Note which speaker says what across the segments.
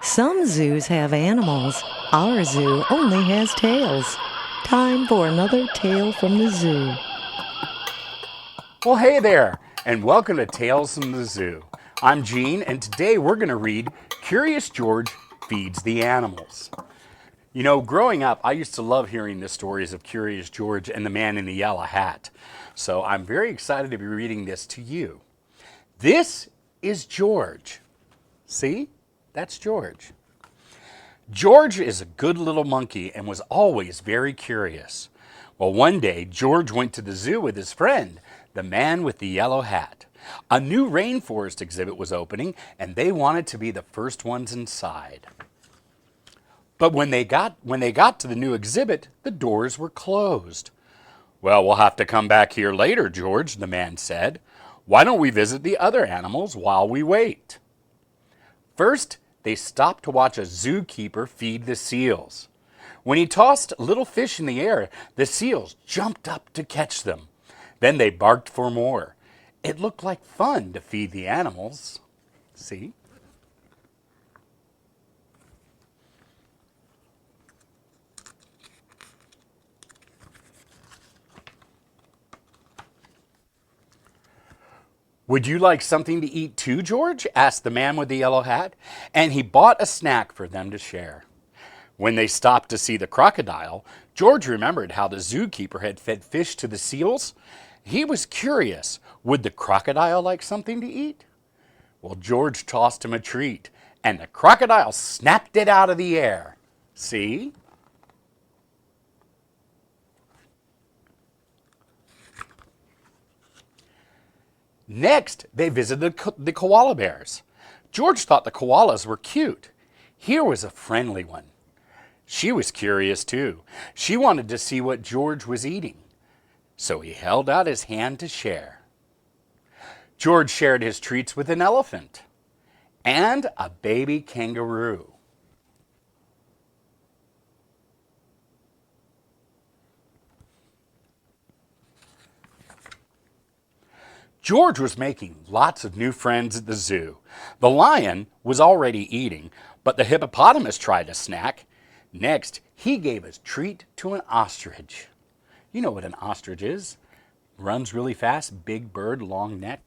Speaker 1: Some zoos have animals. Our zoo only has tails. Time for another tale from the zoo.
Speaker 2: Well, hey there, and welcome to Tales from the Zoo. I'm Gene, and today we're going to read Curious George Feeds the Animals. You know, growing up, I used to love hearing the stories of Curious George and the man in the yellow hat. So I'm very excited to be reading this to you. This is George. See? That's George. George is a good little monkey and was always very curious. Well, one day, George went to the zoo with his friend, the man with the yellow hat. A new rainforest exhibit was opening, and they wanted to be the first ones inside. But when they got to the new exhibit, the doors were closed. Well, we'll have to come back here later, George, the man said. Why don't we visit the other animals while we wait? First, they stopped to watch a zookeeper feed the seals. When he tossed little fish in the air, the seals jumped up to catch them. Then they barked for more. It looked like fun to feed the animals. See? Would you like something to eat too, George? Asked the man with the yellow hat, and he bought a snack for them to share. When they stopped to see the crocodile, George remembered how the zookeeper had fed fish to the seals. He was curious, would the crocodile like something to eat? Well, George tossed him a treat, and the crocodile snapped it out of the air. See? Next, they visited the koala bears. George thought the koalas were cute. Here was a friendly one. She was curious too. She wanted to see what George was eating. So he held out his hand to share. George shared his treats with an elephant and a baby kangaroo. George was making lots of new friends at the zoo. The lion was already eating, but the hippopotamus tried a snack. Next, he gave a treat to an ostrich. You know what an ostrich is. Runs really fast, big bird, long neck.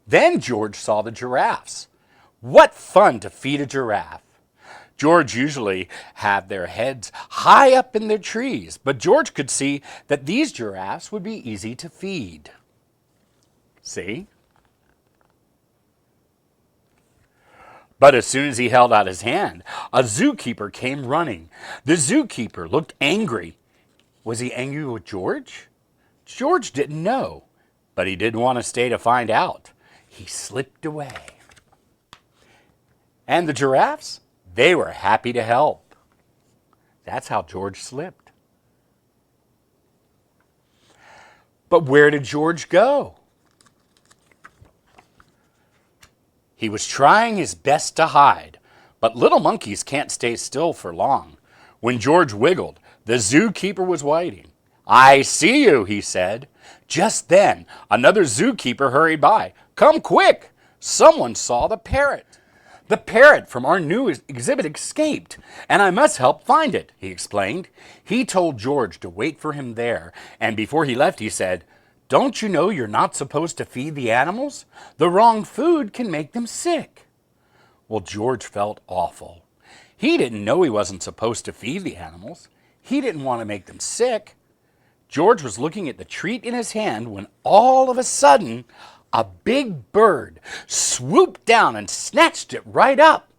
Speaker 2: Then George saw the giraffes. What fun to feed a giraffe. George usually had their heads high up in their trees, but George could see that these giraffes would be easy to feed. See? But as soon as he held out his hand, a zookeeper came running. The zookeeper looked angry. Was he angry with George? George didn't know, but he didn't want to stay to find out. He slipped away. And the giraffes? They were happy to help. That's how George slipped. But where did George go? He was trying his best to hide, but little monkeys can't stay still for long. When George wiggled, the zookeeper was waiting. I see you, he said. Just then, another zookeeper hurried by. Come quick! Someone saw the parrot. The parrot from our new exhibit escaped, and I must help find it, he explained. He told George to wait for him there, and before he left, he said, Don't you know you're not supposed to feed the animals? The wrong food can make them sick. Well, George felt awful. He didn't know he wasn't supposed to feed the animals. He didn't want to make them sick. George was looking at the treat in his hand when all of a sudden, a big bird swooped down and snatched it right up.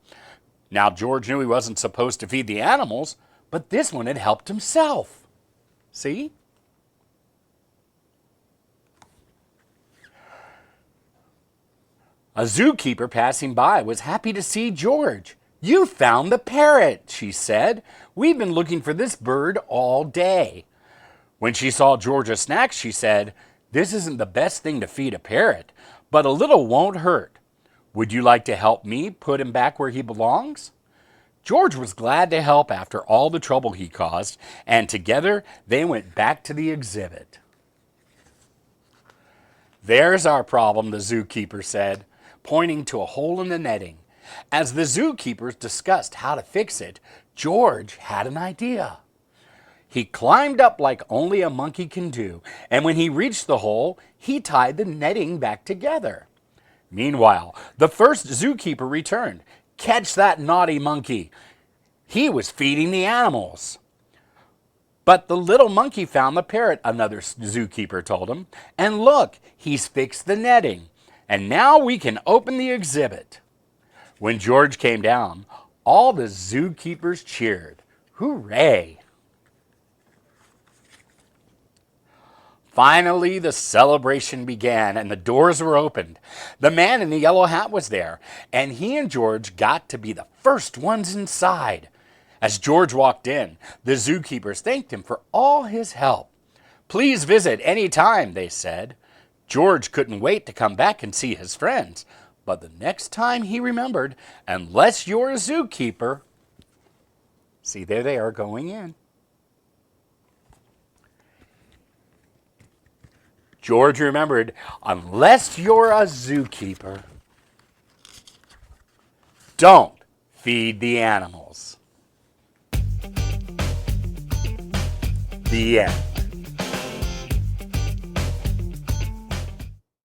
Speaker 2: Now, George knew he wasn't supposed to feed the animals, but this one had helped himself. See? A zookeeper passing by was happy to see George. You found the parrot, she said. We've been looking for this bird all day. When she saw George's snacks, she said, This isn't the best thing to feed a parrot, but a little won't hurt. Would you like to help me put him back where he belongs? George was glad to help after all the trouble he caused, and together they went back to the exhibit. There's our problem, the zookeeper said. pointing to a hole in the netting. As the zookeepers discussed how to fix it, George had an idea. He climbed up like only a monkey can do, and when he reached the hole, he tied the netting back together. Meanwhile, the first zookeeper returned. Catch that naughty monkey! He was feeding the animals. But the little monkey found the parrot, another zookeeper told him. And look, he's fixed the netting. And now we can open the exhibit. When George came down, all the zookeepers cheered. Hooray! Finally, the celebration began and the doors were opened. The man in the yellow hat was there, and he and George got to be the first ones inside. As George walked in, the zookeepers thanked him for all his help. Please visit any time, they said. George couldn't wait to come back and see his friends, but the next time he remembered, unless you're a zookeeper, see, there they are going in. George remembered, unless you're a zookeeper, don't feed the animals. The end.